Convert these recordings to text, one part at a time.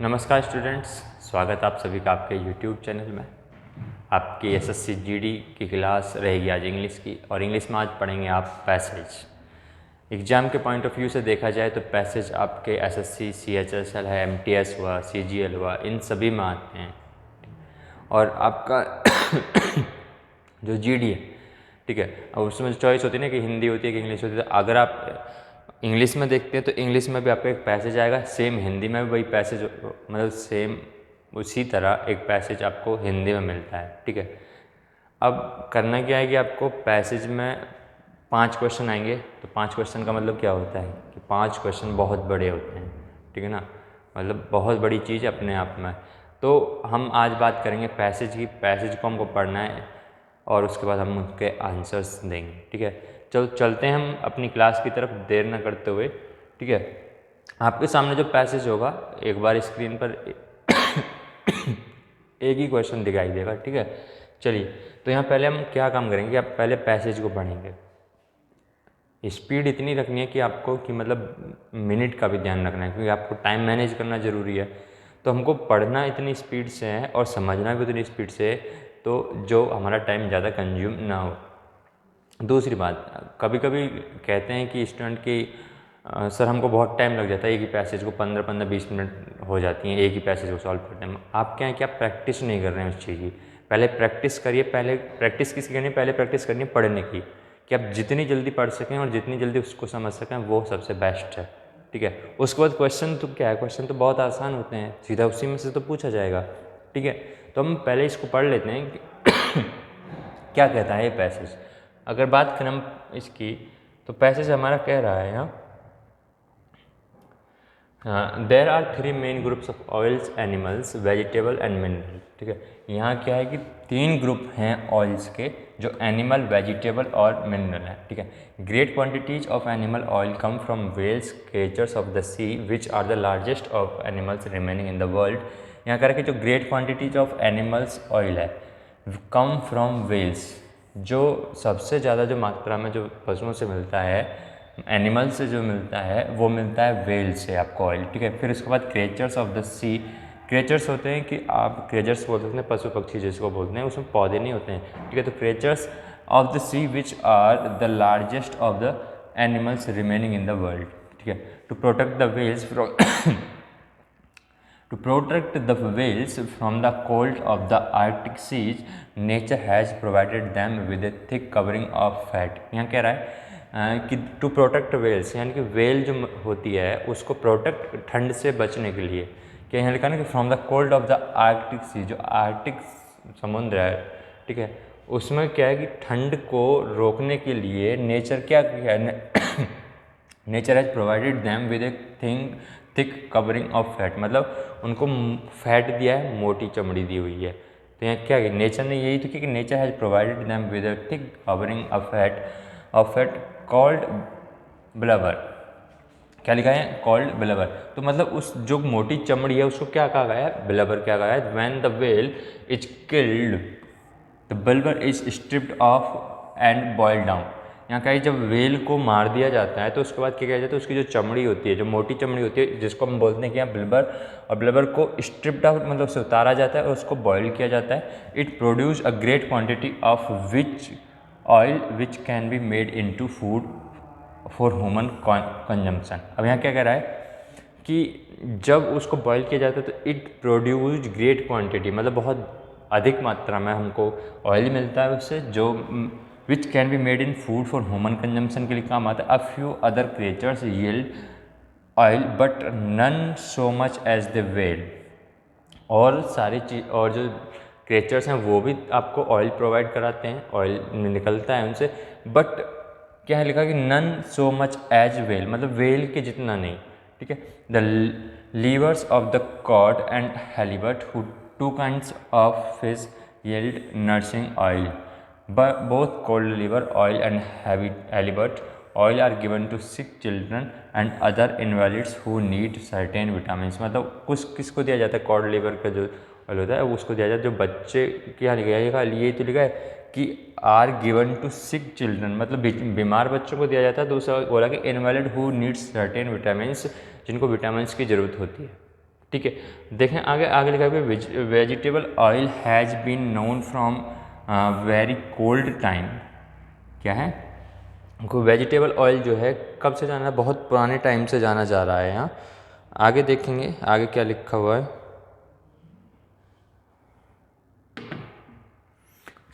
नमस्कार स्टूडेंट्स, स्वागत आप सभी का आपके यूट्यूब चैनल में। आपकी एसएससी जीडी की क्लास रहेगी आज इंग्लिश की, और इंग्लिश में आज पढ़ेंगे आप पैसेज। एग्ज़ाम के पॉइंट ऑफ व्यू से देखा जाए तो पैसेज आपके एसएससी, सीएचएसएल है, एमटीएस हुआ, सीजीएल हुआ, इन सभी में आते हैं। और आपका जो जीडी है, ठीक है, अब उसमें चॉइस होती है ना कि हिंदी होती है कि इंग्लिश होती है। तो अगर आप इंग्लिश में देखते हैं तो इंग्लिश में भी आपको एक पैसेज आएगा, सेम हिंदी में भी वही पैसेज, मतलब सेम उसी तरह एक पैसेज आपको हिंदी में मिलता है, ठीक है। अब करना क्या है कि आपको पैसेज में 5 क्वेश्चन आएंगे। तो 5 क्वेश्चन का मतलब क्या होता है कि 5 क्वेश्चन बहुत बड़े होते हैं, ठीक है ना, मतलब बहुत बड़ी चीज़ अपने आप में। तो हम आज बात करेंगे पैसेज की। पैसेज को हमको पढ़ना है और उसके बाद हम उसके आंसर्स देंगे, ठीक है। चलते हैं हम अपनी क्लास की तरफ देर न करते हुए, ठीक है। आपके सामने जो पैसेज होगा एक बार स्क्रीन पर एक ही क्वेश्चन दिखाई देगा, ठीक है। चलिए, तो यहाँ पहले हम क्या काम करेंगे, आप पहले पैसेज को पढ़ेंगे। स्पीड इतनी रखनी है कि आपको कि मतलब मिनट का भी ध्यान रखना है, क्योंकि आपको टाइम मैनेज करना ज़रूरी है। तो हमको पढ़ना इतनी स्पीड से है और समझना भी उतनी स्पीड से है, तो जो हमारा टाइम ज़्यादा कंज्यूम ना हो। दूसरी बात, कभी कभी कहते हैं कि स्टूडेंट की सर हमको बहुत टाइम लग जाता है, एक ही पैसेज को 15-20 मिनट हो जाती हैं एक ही पैसेज को सॉल्व करने में। आप क्या है कि आप प्रैक्टिस नहीं कर रहे हैं उस चीज़ की। पहले प्रैक्टिस करिए। पहले प्रैक्टिस किसकी करनी है? पहले प्रैक्टिस करनी है पढ़ने की, कि आप जितनी जल्दी पढ़ सकें और जितनी जल्दी उसको समझ सकें वो सबसे बेस्ट है, ठीक है। उसके बाद क्वेश्चन तो क्या है, क्वेश्चन तो बहुत आसान होते हैं, सीधा उसी में से तो पूछा जाएगा, ठीक है। तो हम पहले इसको पढ़ लेते हैं कि क्या कहता है ये पैसेज। अगर बात करें हम इसकी, तो पैसेज हमारा कह रहा है यहाँ, there are 3 main groups of oils, animals, vegetable and mineral, ठीक है। यहाँ क्या है कि 3 ग्रुप हैं ऑयल्स के, जो एनिमल, वेजिटेबल और मिनरल है, ठीक है। Great quantities of animal oil come from whales, creatures of the sea, which are the largest of animals remaining in the world. यहाँ कह रहा है कि जो great quantities of animals oil है कम फ्रॉम व्हेल्स, जो सबसे ज़्यादा जो मात्रा में जो पशुओं से मिलता है, एनिमल से जो मिलता है वो मिलता है व्हेल से आपको ऑयल, ठीक है। फिर उसके बाद creatures of the sea, creatures होते हैं कि आप क्रिएचर्स बोल सकते हैं पशु पक्षी जिसको बोलते हैं, उसमें पौधे नहीं होते हैं, ठीक है। तो creatures of the sea which are the largest of the animals remaining in the world, ठीक है। To protect the whales from To protect the whales from the cold of the Arctic seas, nature has provided them with a thick covering of fat. यहाँ कह रहा है कि to protect Wales, यानी कि well जो होती है उसको प्रोटेक्ट, ठंड से बचने के लिए, क्या यहाँ लिखा ना कि from the cold of the Arctic sea, जो आर्कटिक समुद्र है, ठीक है, उसमें क्या है कि ठंड को रोकने के लिए नेचर क्या किया है, nature has provided them with A thick covering of fat, मतलब उनको फैट दिया है, मोटी चमड़ी दी हुई है। तो यहाँ क्या है, नेचर ने यही तो किया कि nature has provided them with A thick covering of fat called blubber. क्या लिखा है? Called blubber. तो मतलब उस जो मोटी चमड़ी है उसको क्या कहा गया है? ब्लबर क्या कहा है? When the whale is killed the blubber is stripped off and boiled down. यहाँ का जब वेल को मार दिया जाता है तो उसके बाद क्या किया जाता है, उसकी जो चमड़ी होती है, जो मोटी चमड़ी होती है, जिसको हम बोलते हैं कि यहाँ ब्लबर, और ब्लबर को स्ट्रिप्ड आउट मतलब उसे उतारा जाता है और उसको बॉयल किया जाता है। It produce a great quantity of which oil which can be made into food for human consumption. अब यहाँ क्या कह रहा है कि जब उसको बॉयल किया जाता है तो इट प्रोड्यूस ग्रेट क्वांटिटी, मतलब बहुत अधिक मात्रा में हमको ऑयल मिलता है उससे, जो which can be made in food for human consumption के लिए काम आता है। A few other creatures yield oil but none so much as the whale. और सारी चीज, और जो क्रिएचर्स हैं वो भी आपको ऑयल प्रोवाइड कराते हैं, ऑयल निकलता है उनसे, बट क्या है लिखा कि none so much as whale, मतलब व्हेल के जितना नहीं, ठीक है। The livers of the cod and halibut, who two kinds of fish yield nursing oil, both cold liver oil and halibut oil are given to sick children and other invalids who need certain vitamins। मतलब कुछ किसको दिया जाता है? Cod liver का जो oil होता है उसको दिया जाता है जो बच्चे, क्या लिखा है, ये तो लिखा है कि are given to sick children, मतलब बीमार बच्चों को दिया जाता है। दूसरा बोला कि invalid who needs certain vitamins, जिनको विटामिन्स की ज़रूरत होती है। ठीक है। देखें आगे आगे लिखा है vegetable oil has been known from very cold time. क्या है, को वेजिटेबल ऑयल जो है कब से जाना है, बहुत पुराने टाइम से जाना जा रहा है। यहाँ आगे देखेंगे आगे क्या लिखा हुआ है।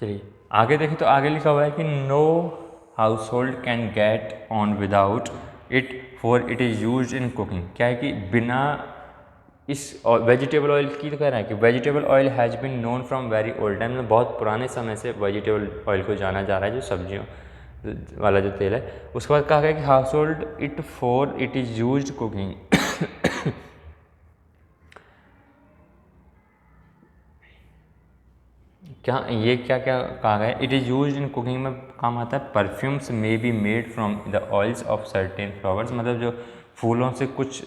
चलिए आगे देखें तो आगे लिखा हुआ है कि no household can get on without it for it is use in cooking. क्या है कि बिना इस वेजिटेबल ऑयल की, तो कह रहा है कि vegetable oil has been known from very old time, मतलब बहुत पुराने समय से वेजिटेबल ऑयल को जाना जा रहा है, जो सब्जियों वाला जो तेल है। उसके बाद कहा गया कि house hold it for it is use cooking. क्या ये क्या क्या कहा गया, it is use in cooking में काम आता है। Perfumes may be made from the oils of certain flowers, मतलब जो फूलों से कुछ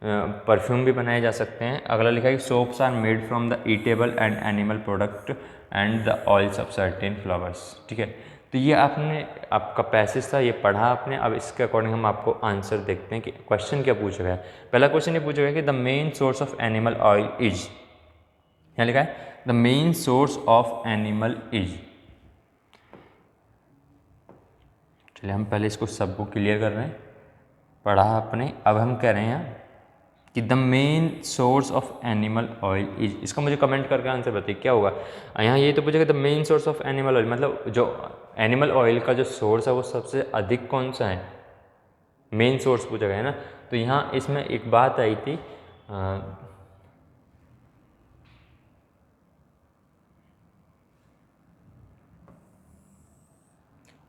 परफ्यूम भी बनाए जा सकते हैं। अगला लिखा है कि soaps are made from the edible and animal product and the oils of certain flowers. ठीक है, तो ये आपने आपका पैसेज था, ये पढ़ा आपने। अब इसके अकॉर्डिंग हम आपको आंसर देखते हैं कि क्वेश्चन क्या पूछा गया है। पहला क्वेश्चन ये पूछा गया कि the main source of animal oil is, यहाँ लिखा है the main source of animal is. चलिए हम पहले इसको सबको क्लियर कर रहे हैं, पढ़ा आपने। अब हम कह रहे हैं कि the main source of animal oil is, इसका मुझे कमेंट करके आंसर बताइए क्या होगा। यहाँ ये तो पूछेगा the main source of animal oil, मतलब जो एनिमल ऑयल का जो सोर्स है वो सबसे अधिक कौन सा है, मेन सोर्स पूछा गया है ना। तो यहाँ इसमें एक बात आई थी,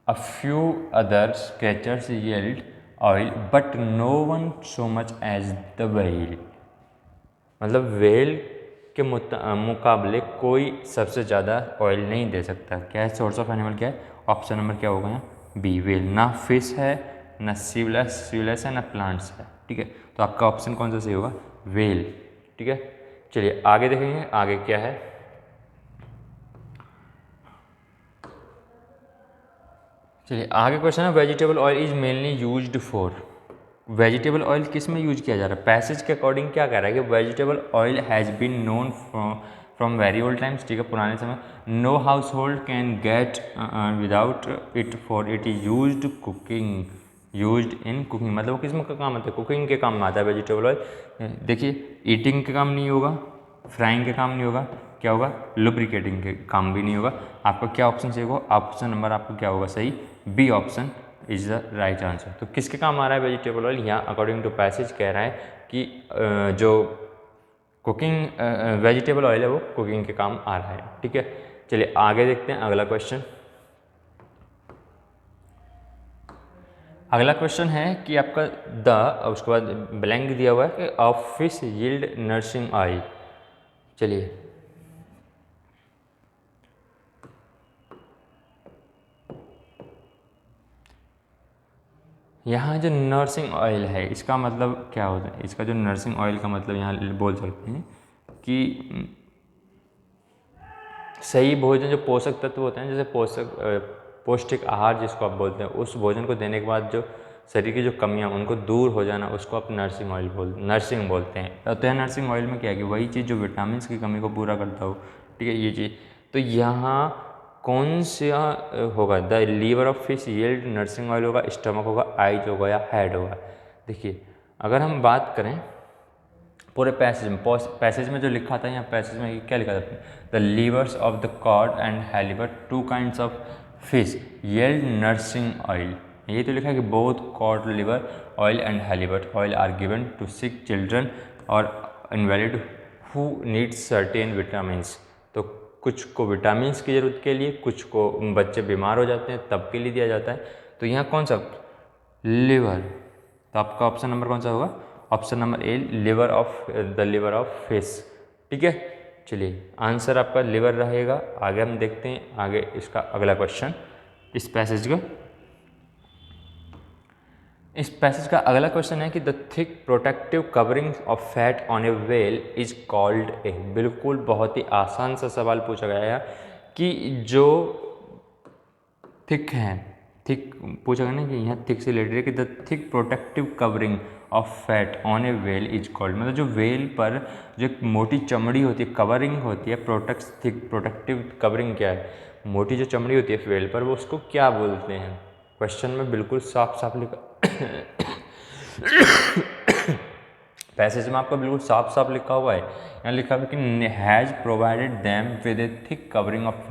a few others catchers yield oil but no one so much as the whale, मतलब व्हेल के मुकाबले कोई सबसे ज़्यादा ऑयल नहीं दे सकता। क्या है सोर्स ऑफ एनिमल, क्या है ऑप्शन नंबर क्या होगा यहाँ बी, व्हेल। ना फिश है ना सीवलेस है ना प्लांट्स है। ठीक है, तो आपका ऑप्शन कौन सा सही होगा, व्हेल। ठीक है, चलिए आगे देखेंगे आगे क्या है। चलिए आगे क्वेश्चन है vegetable oil is mainly used for, vegetable oil किस में यूज किया जा रहा है। पैसेज के अकॉर्डिंग क्या कह रहा है कि vegetable oil has been known from very old times. ठीक है, पुराने समय। No household can get without it for it is used cooking, used in cooking, मतलब वो किस में का काम आता है, कुकिंग के काम में आता है वेजिटेबल ऑयल। देखिए ईटिंग के काम नहीं होगा, फ्राइंग के काम नहीं होगा, क्या होगा लुब्रिकेटिंग के काम भी नहीं होगा। आपका क्या ऑप्शन सही होगा, ऑप्शन नंबर आपको क्या होगा सही, B option is the right answer. तो किसके काम आ रहा है वेजिटेबल ऑयल, यहाँ अकॉर्डिंग टू पैसेज कह रहा है कि जो कुकिंग वेजिटेबल ऑयल है वो कुकिंग के काम आ रहा है। ठीक है, चलिए आगे देखते हैं अगला क्वेश्चन। अगला क्वेश्चन है कि आपका द, उसके बाद ब्लैंक दिया हुआ है कि of fish yield nursing oil. चलिए यहाँ जो नर्सिंग ऑयल है इसका मतलब क्या होता है, इसका जो नर्सिंग ऑयल का मतलब यहाँ बोल सकते हैं कि सही भोजन, जो पोषक तत्व होते हैं जैसे पौष्टिक आहार जिसको आप बोलते हैं, उस भोजन को देने के बाद जो शरीर की जो कमियां उनको दूर हो जाना, उसको आप नर्सिंग बोलते हैं। तो यह नर्सिंग ऑयल में क्या है कि वही चीज़ जो विटामिन की कमी को पूरा करता हो। ठीक है, ये चीज़ तो यहाँ कौन सा होगा, the liver of fish yield nursing oil होगा, स्टमक होगा, आइज होगा या हेड होगा। देखिए अगर हम बात करें पूरे पैसेज में जो लिखा था, यहाँ पैसेज में क्या लिखा था, the livers of the cod and halibut two kinds of fish yield nursing oil. ये तो लिखा है कि both cod liver oil and halibut oil are given to sick children और invalid who needs certain vitamins. तो कुछ को vitamins की ज़रूरत के लिए, कुछ को बच्चे बीमार हो जाते हैं तब के लिए दिया जाता है। तो यहाँ कौन सा लिवर, तो आपका ऑप्शन नंबर कौन सा होगा, option number A, liver of the liver of fish. ठीक है, चलिए आंसर आपका लिवर रहेगा। आगे हम देखते हैं आगे इसका अगला क्वेश्चन। इस पैसेज का अगला क्वेश्चन है कि the thick protective covering of fat on A whale is called a. बिल्कुल बहुत ही आसान सा सवाल पूछा गया है कि जो थिक है, थिक पूछा गया ना कि यहाँ थिक से रिलेटेड है कि the thick protective covering of fat on A well is called, मतलब जो वेल पर जो एक मोटी चमड़ी होती है, कवरिंग होती है, प्रोटेक्टिव कवरिंग क्या है, मोटी जो चमड़ी होती है वेल पर, वो उसको क्या बोलते हैं। क्वेश्चन में बिल्कुल साफ साफ लिखा पैसेज में आपका बिल्कुल साफ साफ लिखा हुआ है, यहाँ लिखा हुआ है कि has provided them with A thick covering of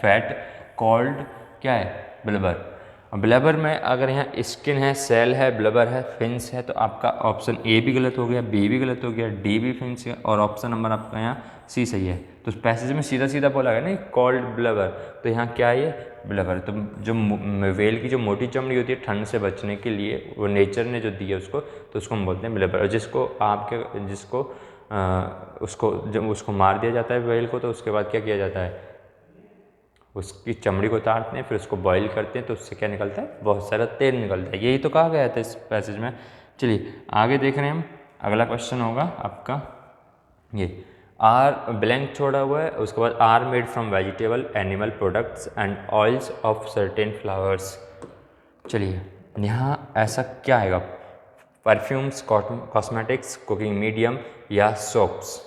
fat called क्या है, ब्लबर। ब्लबर में अगर यहाँ स्किन है, सेल है, ब्लबर है, फिंस है, तो आपका ऑप्शन ए भी गलत हो गया, बी भी गलत हो गया, डी भी फिंस है, और ऑप्शन नंबर आपका यहाँ सी सही है। तो पैसेज में सीधा सीधा बोला गया ना कॉल्ड ब्लबर, तो यहाँ क्या है ये ब्लबर। तो जो वेल की जो मोटी चमड़ी होती है ठंड से बचने के लिए वो नेचर ने जो दिया उसको, तो उसको हम बोलते हैं ब्लबर। और जिसको उसको जब उसको मार दिया जाता है वेल को, तो उसके बाद क्या किया जाता है, उसकी चमड़ी को उतारते हैं, फिर उसको बॉईल करते हैं, तो उससे क्या निकलता है, बहुत सारा तेल निकलता है। यही तो कहा गया था इस पैसेज में। चलिए आगे देख रहे हैं हम, अगला क्वेश्चन होगा आपका ये आर ब्लैंक छोड़ा हुआ है, उसके बाद are made from vegetable animal products and oils of certain flowers. चलिए यहाँ ऐसा क्या आएगा, परफ्यूम्स, कॉस्मेटिक्स, कुकिंग मीडियम या सोप्स।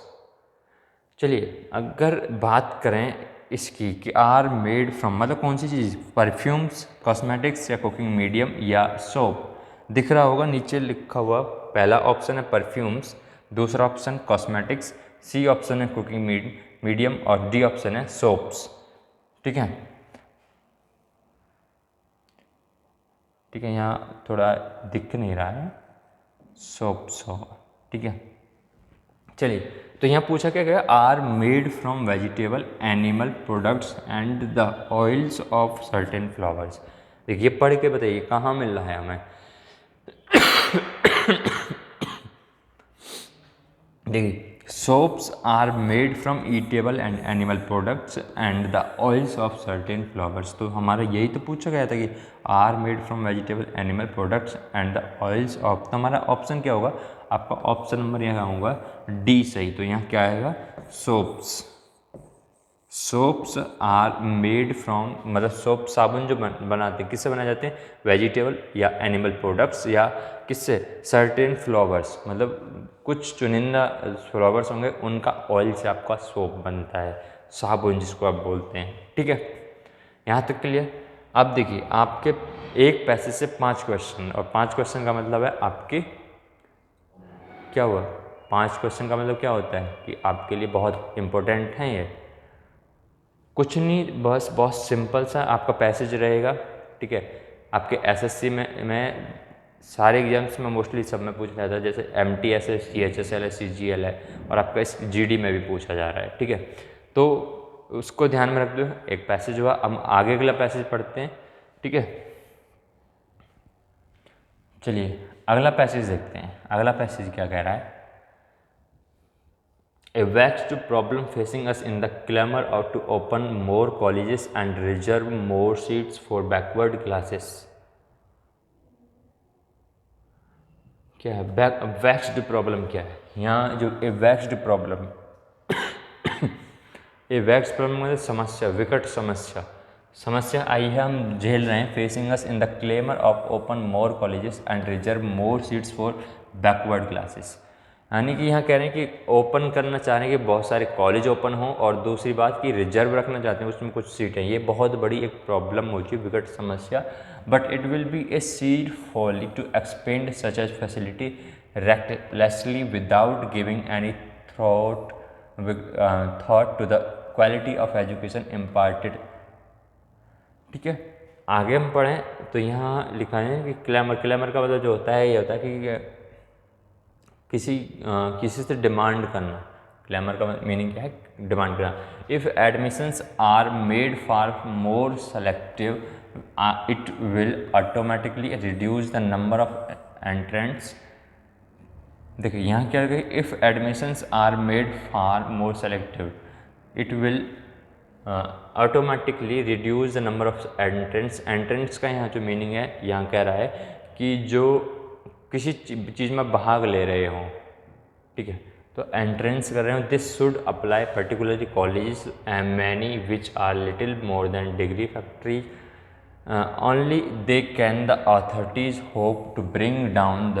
चलिए अगर बात करें इसकी कि आर मेड फ्रॉम मतलब कौन सी चीज़, परफ्यूम्स, कॉस्मेटिक्स या कुकिंग मीडियम या सोप। दिख रहा होगा नीचे लिखा हुआ, पहला ऑप्शन है परफ्यूम्स, दूसरा ऑप्शन कॉस्मेटिक्स, सी ऑप्शन है कुकिंग मीडियम और डी ऑप्शन है सोप्स। ठीक है, ठीक है, यहाँ थोड़ा दिख नहीं रहा है, सोप्स होगा। ठीक है, चलिए तो यहाँ पूछा क्या गया, are made from vegetable animal products and the oils of certain flowers. देखिए पढ़ के बताइए कहाँ मिल रहा है हमें। देखिए soaps are made from edible and animal products and the oils of certain flowers. तो हमारा यही तो पूछा गया था कि are made from vegetable animal products and the oils of, तो हमारा ऑप्शन क्या होगा, आपका ऑप्शन नंबर यहाँ होगा डी सही। तो यहाँ क्या आएगा, soaps. Soaps are made from मतलब सोप साबुन जो बनाते हैं किससे बनाए जाते हैं, वेजिटेबल या एनिमल प्रोडक्ट्स या किससे, सर्टेन फ्लावर्स, मतलब कुछ चुनिंदा फ्लावर्स होंगे उनका ऑयल से आपका सोप बनता है, साबुन जिसको आप बोलते हैं। ठीक है, यहाँ तक क्लियर। अब देखिए आपके एक पैसेज से 5 क्वेश्चन, और 5 क्वेश्चन का मतलब है आपके क्या हुआ, 5 क्वेश्चन का मतलब क्या होता है कि आपके लिए बहुत इंपॉर्टेंट हैं ये। कुछ नहीं, बस बहुत सिंपल सा आपका पैसेज रहेगा। ठीक है, आपके एसएससी में सारे एग्जाम्स में मोस्टली सब में पूछा जाता है, जैसे MTS है, CHSL है, CGL है, और आपका इस GD में भी पूछा जा रहा है। ठीक है, तो उसको ध्यान में रख दो। एक पैसेज हुआ, हम आगे अगला पैसेज पढ़ते हैं। ठीक है, चलिए अगला पैसेज देखते हैं। अगला पैसेज क्या कह रहा है, A vexed problem facing us in the clamor of to open more colleges and reserve more seats for backward classes. क्या है vexed problem, क्या है यहाँ जो a vexed problem a vexed problem मतलब समस्या, विकट समस्या, समस्या आई है, हम झेल रहे हैं। Facing us in the claimer of open more colleges and reserve more seats for backward classes. यानी कि यहाँ कह रहे हैं कि ओपन करना चाह रहे हैं कि बहुत सारे कॉलेज ओपन हों, और दूसरी बात कि रिजर्व रखना चाहते हैं उसमें कुछ सीटें। ये बहुत बड़ी एक प्रॉब्लम हो चुकी है, विकट समस्या। But it will be a seed folly to expand such as facility recklessly without giving any thought to the quality of education imparted. ठीक है, आगे हम पढ़ें तो यहाँ लिखा है कि क्लेमर का मतलब जो होता है ये होता है कि किसी से डिमांड करना। क्लेमर का मीनिंग क्या है, डिमांड करना। If admissions are made for more selective it will automatically reduce the number of entrants. देखिए यहाँ क्या है, if admissions are made for more selective it will automatically reduce the number of entrants. Entrants का यहाँ जो meaning है, यहाँ कह रहा है कि जो किसी चीज़ में भाग ले रहे हों, ठीक है, तो एंट्रेंस कर रहे हो, this should apply particularly colleges and many which are little more than degree factory only they can the authorities hope to bring down the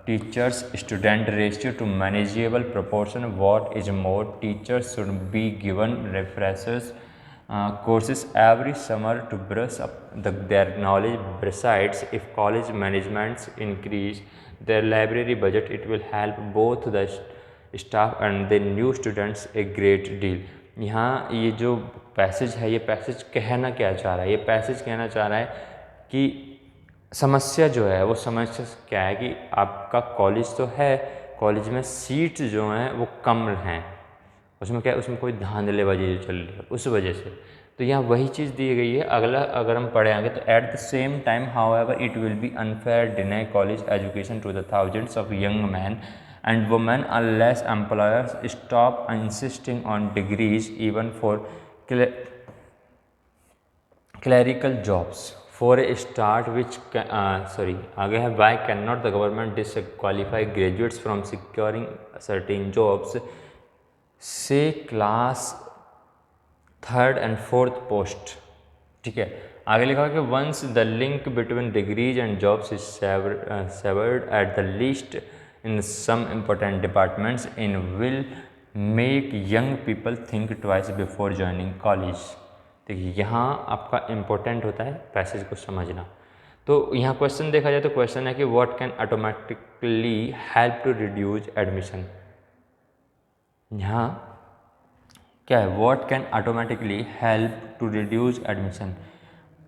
teachers student ratio to manageable proportion. What is more, teachers should be given refreshers courses every summer to brush up their knowledge. Besides, if college managements increase their library budget, it will help both the staff and the new students a great deal. यहाँ ये जो passage है, ये passage कहना क्या चाह रहा है? ये पैसेज कहना चाह रहा है कि समस्या जो है वो समस्या क्या है कि आपका कॉलेज तो है, कॉलेज में सीट्स जो हैं वो कम हैं, उसमें क्या है, उसमें कोई धांधलेबाजी जो चल रही है उस वजह से। तो यहाँ वही चीज़ दी गई है। अगला अगर हम पढ़े आगे तो at the same time however it will be unfair deny college education to the thousands of young man and women unless employers stop insisting on degrees even for clerical jobs. For a start, आगे है why cannot the government disqualify graduates from securing certain jobs, say class 3rd and 4th post. ठीक है, आगे लिखा है कि once the link between degrees and jobs is severed at the least in some important departments in will make young people think twice before joining college. देखिए यहाँ आपका important होता है पैसेज को समझना। तो यहाँ क्वेश्चन देखा जाए तो क्वेश्चन है कि what can automatically help to reduce admission. यहाँ क्या है, what can automatically help to reduce admission,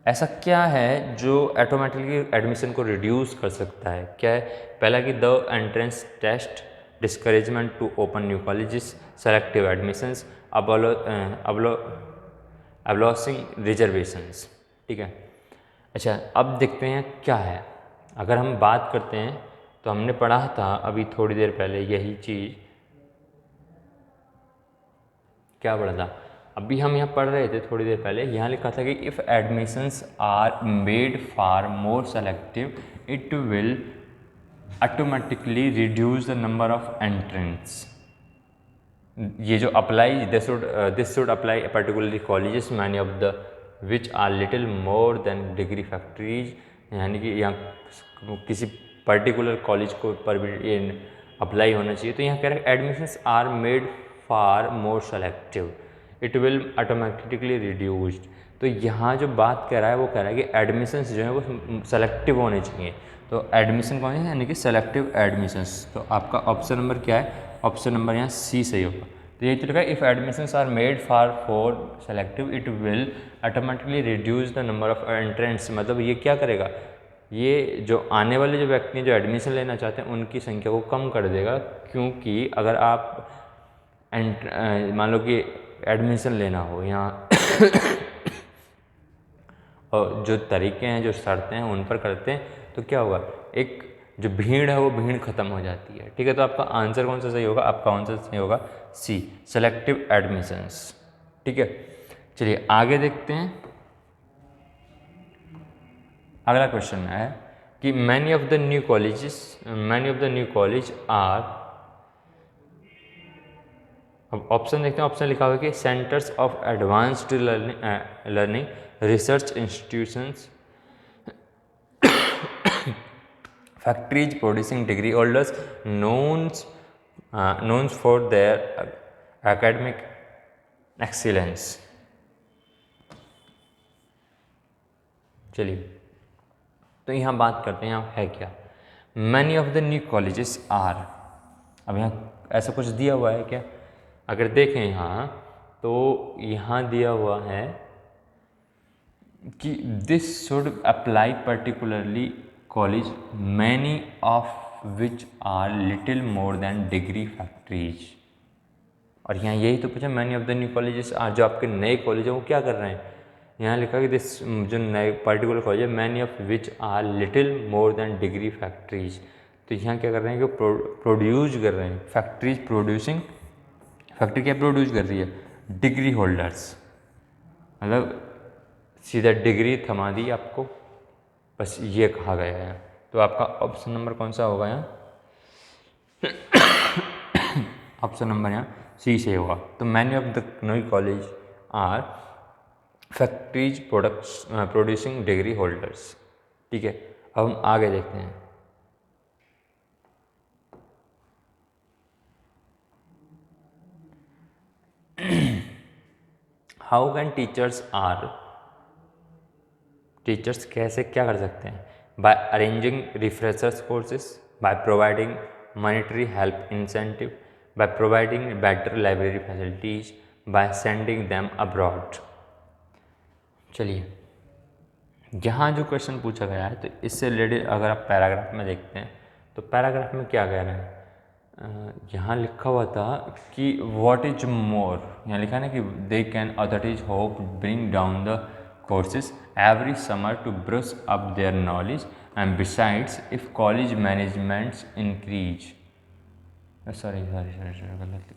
ऐसा क्या है जो ऑटोमेटिकली एडमिशन को रिड्यूस कर सकता है? क्या है? पहला कि the entrance test, discouragement to open new colleges, selective admissions, abolishing reservations. ठीक है, अच्छा अब देखते हैं क्या है। अगर हम बात करते हैं तो हमने पढ़ा था अभी थोड़ी देर पहले यही चीज़, क्या पढ़ा था अभी हम यहाँ पढ़ रहे थे थोड़ी देर पहले, यहाँ लिखा था कि if admissions are made far more selective it will automatically reduce the number of entrance. ये जो apply this should apply particularly colleges many of the which are little more than degree factories, यानी कि यहाँ किसी particular college को पर भी ये अप्लाई होना चाहिए। तो यहाँ कह रहे हैं admissions are made far more selective it will automatically reduced. तो यहाँ जो बात कर रहा है वो कह रहा है कि एडमिशंस जो है वो सेलेक्टिव होने चाहिए। तो एडमिशन कौन है, यानी कि सेलेक्टिव एडमिशंस। तो आपका ऑप्शन नंबर क्या है? ऑप्शन नंबर यहाँ सी सही होगा। तो यही तो लिखा है if admissions are made for selective it will automatically reduce the number of entrants. मतलब ये क्या करेगा, ये जो आने वाले जो व्यक्ति हैं जो एडमिशन लेना चाहते हैं उनकी संख्या को कम कर देगा, क्योंकि अगर आप मान लो कि एडमिशन लेना हो यहाँ और जो तरीके हैं जो शर्तें हैं उन पर करते हैं तो क्या होगा, एक जो भीड़ है वो भीड़ खत्म हो जाती है। ठीक है, तो आपका आंसर कौन सा सही होगा? आपका आंसर सही होगा सी, सेलेक्टिव एडमिशंस। ठीक है, चलिए आगे देखते हैं। अगला क्वेश्चन है कि many of the new college are, अब ऑप्शन देखते हैं। ऑप्शन लिखा हुआ है कि centres of advanced learning research institutions, factories producing degree holders known for their academic excellence. चलिए तो यहाँ बात करते हैं, यहाँ है क्या, many of the new colleges are. अब यहाँ ऐसा कुछ दिया हुआ है क्या? अगर देखें यहाँ तो यहाँ दिया हुआ है कि this should apply particularly college many of which are little more than degree factories. और यहाँ यही तो पूछा, many of the new colleges are, जो आपके नए कॉलेज हैं वो क्या कर रहे हैं? यहाँ लिखा कि दिस जो नए पर्टिकुलर कॉलेज है many of which are little more than degree factories. तो यहाँ क्या कर रहे हैं कि प्रोड्यूस कर रहे हैं, फैक्ट्रीज प्रोड्यूसिंग, फैक्ट्री क्या प्रोड्यूस कर रही है? डिग्री होल्डर्स, मतलब सीधा डिग्री थमा दी आपको, बस ये कहा गया है। तो आपका ऑप्शन नंबर कौन सा होगा यहाँ? ऑप्शन नंबर यहाँ सी से होगा। तो many of the new college are factories producing degree holders. ठीक है, अब हम आगे देखते हैं। हाउ कैन टीचर्स कैसे क्या कर सकते हैं? By arranging refreshers courses, by providing monetary help incentive, by providing better library facilities, by sending them abroad. चलिए, यहाँ जो क्वेश्चन पूछा गया है तो इससे रिलेटेड अगर आप पैराग्राफ में देखते हैं तो पैराग्राफ में क्या कह रहे हैं, यहाँ लिखा हुआ था कि व्हाट इज मोर, यहाँ लिखा है ना कि they can authorities hope bring down the courses every summer to brush up their knowledge and besides if college managements increase, sorry गलत,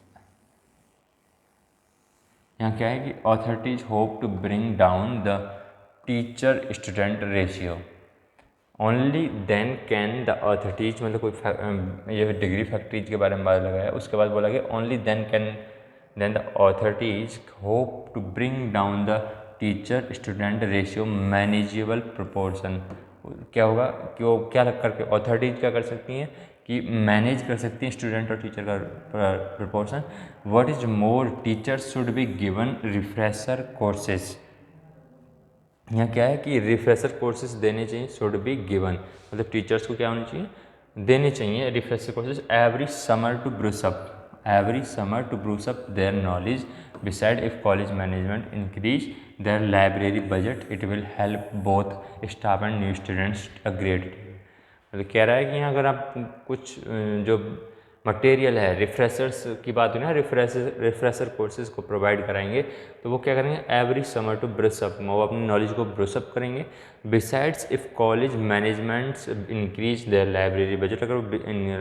यहाँ क्या है कि authorities hope to bring down the teacher student ratio, only then can the authorities, मतलब कोई ये degree factories के बारे में बात लगाया, उसके बाद बोला गया only then the authorities hope to bring down the teacher student ratio manageable proportion. क्या होगा कि वो क्या लग करके अथॉरिटीज क्या कर सकती हैं कि मैनेज कर सकती हैं स्टूडेंट और टीचर का proportion. What is more, teachers should be given refresher courses, यहाँ क्या है कि रिफ्रेशर कोर्सेज देने चाहिए, शुड बी गिवन, मतलब टीचर्स को क्या होनी चाहिए, देने चाहिए refresher courses every summer to brush up their knowledge, besides if college management increase their library budget it will help both staff and new students a great. मतलब कह रहा है कि यहाँ अगर आप कुछ जो मटेरियल है, रिफ्रेशर्स की बात हुई ना, रिफ्रेशर कोर्सेज को प्रोवाइड कराएंगे तो वो क्या करेंगे every summer to brush up, वो अपनी नॉलेज को ब्रश अप करेंगे। Besides if college managements increase their library budget, अगर वो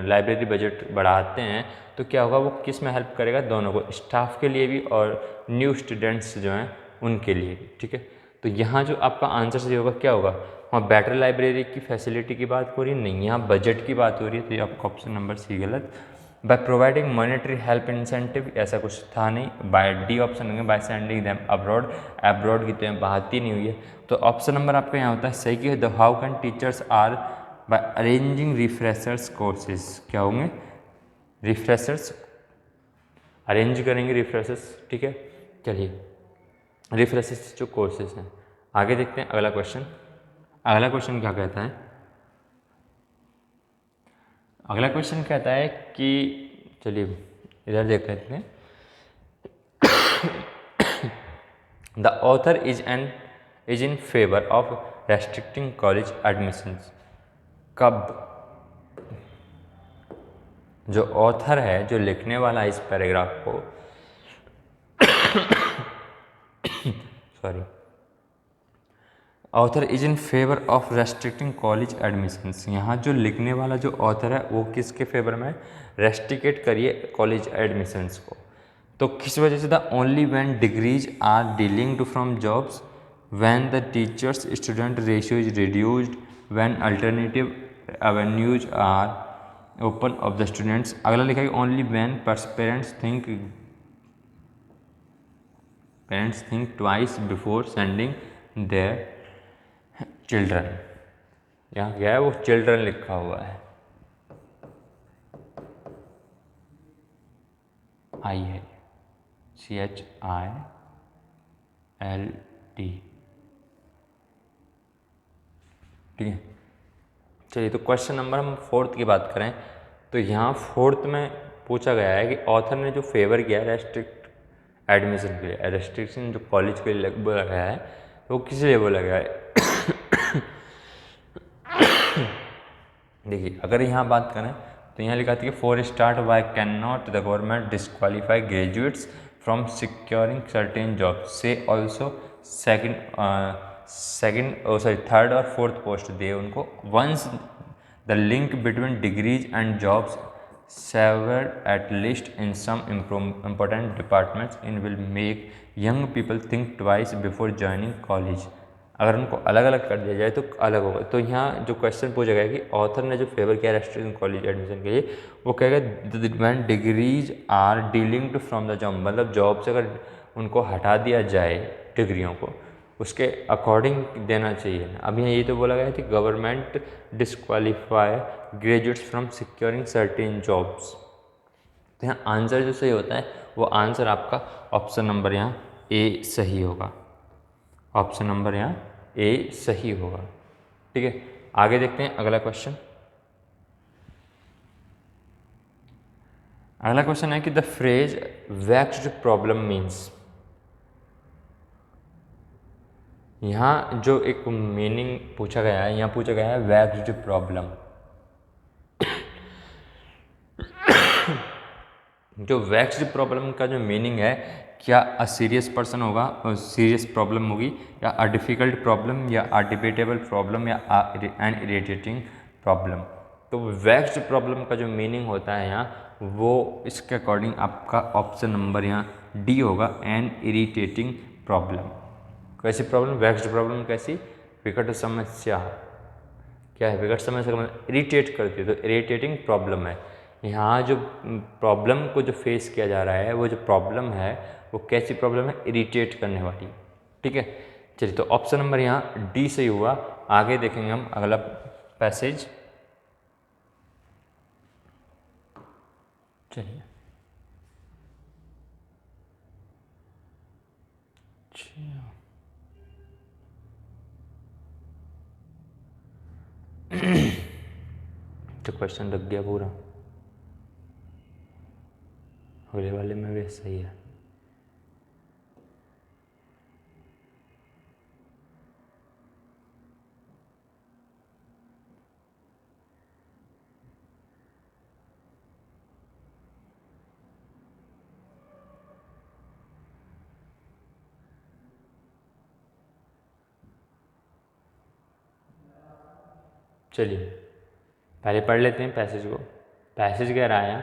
लाइब्रेरी बजट बढ़ाते हैं तो क्या होगा, वो किस में हेल्प करेगा, दोनों को, स्टाफ के लिए भी और न्यू स्टूडेंट्स जो हैं उनके लिए भी। ठीक है, तो यहाँ जो आपका आंसर सही होगा क्या होगा, वहाँ बेटर लाइब्रेरी की फैसिलिटी की बात हो रही है, नहीं, यहाँ बजट की बात हो रही है, तो ये आपका ऑप्शन नंबर सी गलत। Bye providing monetary help incentive, ऐसा कुछ था नहीं। बाय डी ऑप्शन होंगे, bye sending them abroad, abroad की तो यहाँ बात ही नहीं हुई है, तो ऑप्शन नंबर आपका यहाँ होता है सही कि the how can teachers are by arranging refreshers courses, क्या होंगे, रिफ्रेशर्स अरेंज करेंगे रिफ्रेशर्स। ठीक है, चलिए रिफ्रेशर्स जो कोर्सेज हैं, आगे देखते हैं अगला क्वेश्चन। अगला क्वेश्चन क्या कहता है, अगला क्वेश्चन कहता है कि, चलिए इधर देख लेते हैं, the author is in favour of restricting college admissions. कब, जो ऑथर है, जो लिखने वाला है इस पैराग्राफ को sorry, author is in favour of restricting college admissions, यहाँ जो लिखने वाला जो ऑथर है वो किसके फेवर में, रेस्ट्रिकेट करिए कॉलेज एडमिशंस को, तो किस वजह से, the only when degrees are dealing to from jobs, when the teachers student ratio is reduced, when alternative avenues are open of the students. अगला लिखा है only when parents think twice before sending their children, यहाँ क्या है, वो children लिखा हुआ है, आई है CHILD। ठीक है, चलिए तो क्वेश्चन नंबर हम 4th की बात करें तो यहाँ 4th में पूछा गया है कि ऑथर ने जो फेवर किया है रेस्ट्रिक्ट एडमिशन के लिए, रेस्ट्रिक्शन जो कॉलेज के लिए बोला गया है वो किस लिए बोला गया है। देखिए अगर यहाँ बात करें तो यहाँ लिखा था कि for start why can not the government disqualify graduates from securing certain job से ऑल्सो थर्ड और फोर्थ पोस्ट दे उनको, once the link between degrees and jobs severed at least in some important departments in will make young people think twice before joining college। अगर उनको अलग अलग कर दिया जाए तो अलग होगा। तो यहाँ जो क्वेश्चन पूछा गया कि ऑथर ने जो फेवर किया रेस्ट्रिक्शन कॉलेज एडमिशन के लिए, वो कहेगा when degrees are dealing to from the job, मतलब जॉब से अगर उनको हटा दिया जाए डिग्रियों को, उसके अकॉर्डिंग देना चाहिए। अब यहाँ ये तो बोला गया है कि government disqualify graduates from securing certain jobs, तो यहाँ आंसर जो सही होता है वो आंसर आपका ऑप्शन नंबर यहाँ ए सही होगा, ऑप्शन नंबर यहाँ ए सही होगा। ठीक है, आगे देखते हैं अगला क्वेश्चन। अगला क्वेश्चन है कि the phrase vaxxed problem means, यहाँ जो एक मीनिंग पूछा गया है, यहाँ पूछा गया है वैक्स्ड प्रॉब्लम। जो वैक्स्ड प्रॉब्लम का जो मीनिंग है, क्या अ सीरियस पर्सन होगा, सीरियस प्रॉब्लम होगी, या अ डिफ़िकल्ट प्रॉब्लम, या अ डिबेटेबल प्रॉब्लम, या एन इरिटेटिंग प्रॉब्लम। तो वैक्स्ड प्रॉब्लम का जो मीनिंग होता है यहाँ, वो इसके अकॉर्डिंग आपका ऑप्शन नंबर यहाँ डी होगा, एन इरिटेटिंग प्रॉब्लम। कैसी प्रॉब्लम? वैक्स्ड प्रॉब्लम कैसी? विकट समस्या। क्या है विकट समस्या का मतलब? इरिटेट करती है, तो इरिटेटिंग प्रॉब्लम है। यहाँ जो प्रॉब्लम को जो फेस किया जा रहा है, वो जो प्रॉब्लम है वो कैसी प्रॉब्लम है? इरिटेट करने वाली। ठीक है, चलिए तो ऑप्शन नंबर यहाँ डी सही हुआ। आगे देखेंगे हम अगला पैसेज। चलिए तो क्वेश्चन लग गया पूरा, अगले वाले में भी सही है। चलिए पहले पढ़ लेते हैं पैसेज को। पैसेज कह रहा है,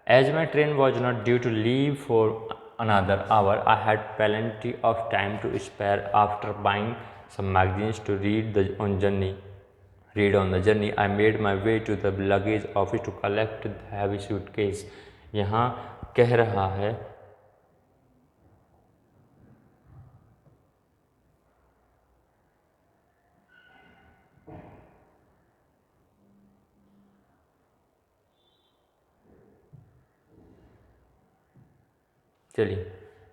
as my train was not due to leave for another hour, I had plenty of time to spare after buying some magazines to read on the journey. I made my way to the luggage office to collect the heavy suitcase. यहाँ कह रहा है चलिए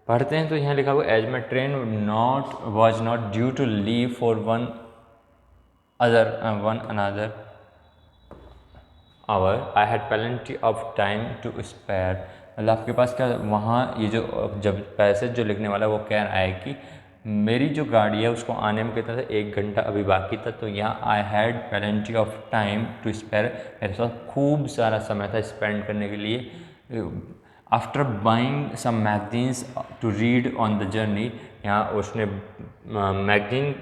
पढ़ते हैं। तो यहाँ लिखा हुआ as my train was not due to leave for one another hour, I had plenty of time to spare. मतलब आपके पास क्या वहाँ ये जो जब पैसेज जो लिखने वाला है वो कह रहा है कि मेरी जो गाड़ी है उसको आने में कितना था, 1 घंटा अभी बाकी था। तो यहाँ I had plenty of time to spare, मेरे पास खूब सारा समय था स्पेंड करने के लिए। After buying some magazines to read on the journey, यहाँ उसने मैगजीन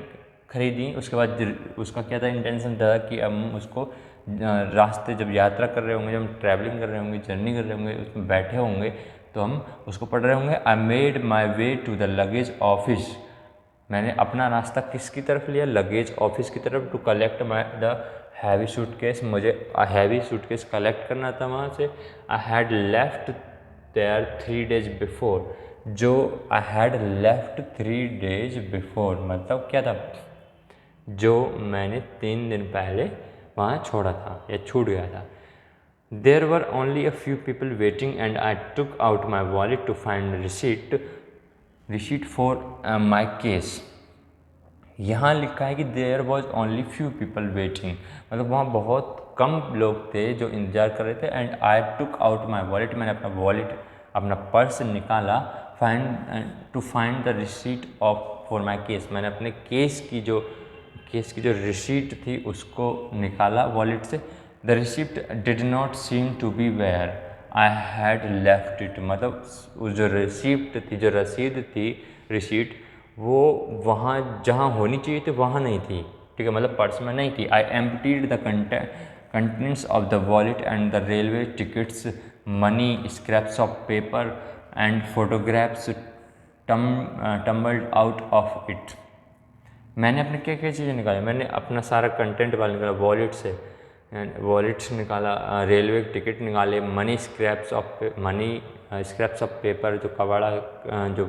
खरीदी। उसके बाद उसका क्या था, इंटेंशन था कि हम उसको रास्ते जब यात्रा कर रहे होंगे, जब हम ट्रैवलिंग कर रहे होंगे, जर्नी कर रहे होंगे, उसमें बैठे होंगे तो हम उसको पढ़ रहे होंगे। I made my way to the luggage office, मैंने अपना रास्ता किसकी तरफ लिया? लगेज ऑफिस की तरफ। To collect my the heavy suitcase, मुझे हैवी सूटकेस कलेक्ट करना था वहाँ से। I had left there 3 days before, जो I had left 3 days before मतलब क्या था, जो मैंने 3 दिन पहले वहाँ छोड़ा था या छूट गया था। There were only a few people waiting and I took out my wallet to find receipt for my case. यहाँ लिखा है कि there was only few people waiting, मतलब वहाँ बहुत कम लोग थे जो इंतज़ार कर रहे थे। And I took out my wallet, मैंने अपना वॉलेट, अपना पर्स निकाला। To find the receipt for my case, मैंने अपने केस की जो रिसीट थी उसको निकाला वॉलेट से। The receipt did not seem to be where I had left it, मतलब जो रिसिप्ट थी, जो रसीद थी, रिसीट, वो वहाँ जहाँ होनी चाहिए थी वहाँ नहीं थी। ठीक है, मतलब पर्स में नहीं थी। I emptied the contents of the wallet and the railway tickets, money, scraps of paper and photographs tumbled out of it. मैंने अपने क्या क्या चीज़ें निकाली? मैंने अपना सारा कंटेंट वाला निकाला वॉलेट से, निकाला, रेलवे टिकट निकाले, मनी स्क्रैप्स ऑफ पेपर, जो कबाड़ा जो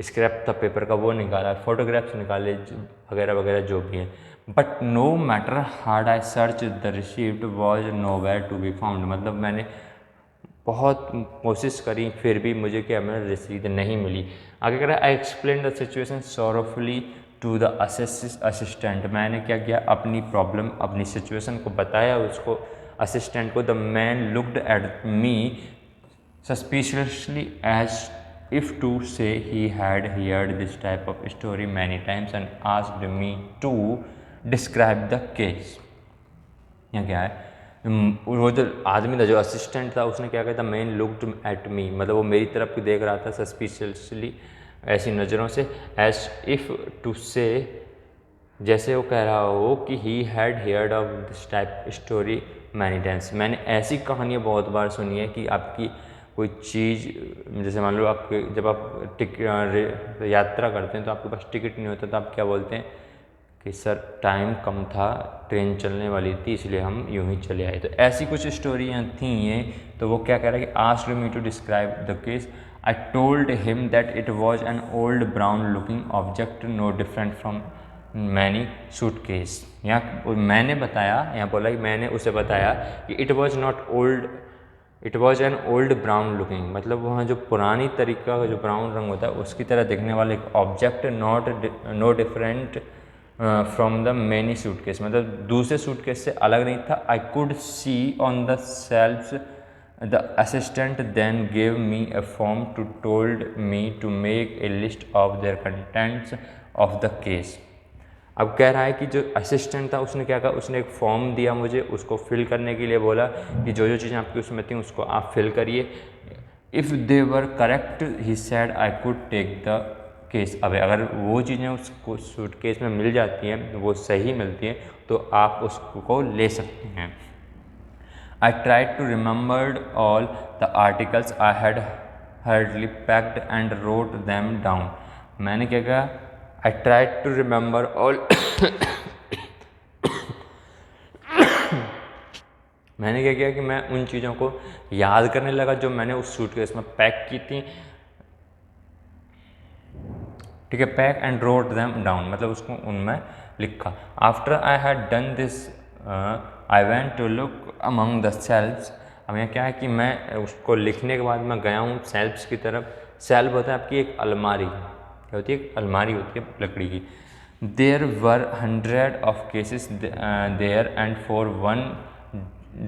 स्क्रैप था पेपर का वो निकाला, फोटोग्राफ्स निकाले वगैरह वगैरह जो भी है। But no matter hard I search the receipt was nowhere to be found, मतलब मैंने बहुत कोशिश करी फिर भी मुझे क्या मिला, रसीद नहीं मिली। आगे कह रहा है I explain the situation sorrowfully to the assistant. मैंने क्या किया, अपनी प्रॉब्लम अपनी सिचुएशन को बताया उसको असिस्टेंट को। The man looked at me suspiciously as if to say he had heard this type of story many times and asked me to describe the case। यहाँ क्या है, वो जो आदमी था जो असिस्टेंट था उसने क्या कहा था, मैन लुक्ड एट मी, मतलब वो मेरी तरफ देख रहा था सस्पिशियसली ऐसी नज़रों से, एज इफ़ टू से जैसे वो कह रहा हो कि he had heard of this type story many times. मैंने ऐसी कहानियाँ बहुत बार सुनी है कि आपकी कोई चीज़, जैसे मान लो आपके जब आप यात्रा करते हैं तो आपके पास टिकट नहीं होता तो आप क्या बोलते हैं कि सर टाइम कम था, ट्रेन चलने वाली थी इसलिए हम यूं ही चले आए। तो ऐसी कुछ स्टोरियाँ थी ये। तो वो क्या कह रहा है कि asked me to describe the case. I told him that it was an old brown looking object no different from many suitcase. यहाँ मैंने बताया, यहाँ बोला कि मैंने उसे बताया कि it was not old, it was an old brown looking, मतलब वहाँ जो पुरानी तरीका का जो ब्राउन रंग होता है उसकी तरह दिखने वाला एक object, no different from the many suitcase, मतलब दूसरे सूटकेस से अलग नहीं था। I could see on the shelves the assistant then gave me a form to told me to make a list of their contents of the case. अब कह रहा है कि जो असिस्टेंट था उसने क्या कहा, उसने एक फॉर्म दिया मुझे, उसको फिल करने के लिए बोला कि जो जो चीज़ें आपकी उसमें थी उसको आप फिल करिए। If they were correct he said I could take the case. अब अगर वो चीज़ें उसको सूटकेस में मिल जाती हैं, वो सही मिलती हैं, तो आप उसको ले सकते हैं। I tried to remembered all the articles I had hurriedly packed and wrote them down। मैंने क्या कहा, I tried to remember all मैंने क्या किया कि मैं उन चीज़ों को याद करने लगा जो मैंने उस सूटकेस में पैक की थी, ठीक है। Pack and wrote them down, मतलब उसको उनमें लिखा। After I had done this I went to look among the shelves. अब यहाँ क्या है कि मैं उसको लिखने के बाद मैं गया हूँ सेल्फ्स की तरफ। सेल्फ होता है आपकी एक अलमारी, क्या होती है, एक अलमारी होती है लकड़ी की। There were 100 of cases there and for one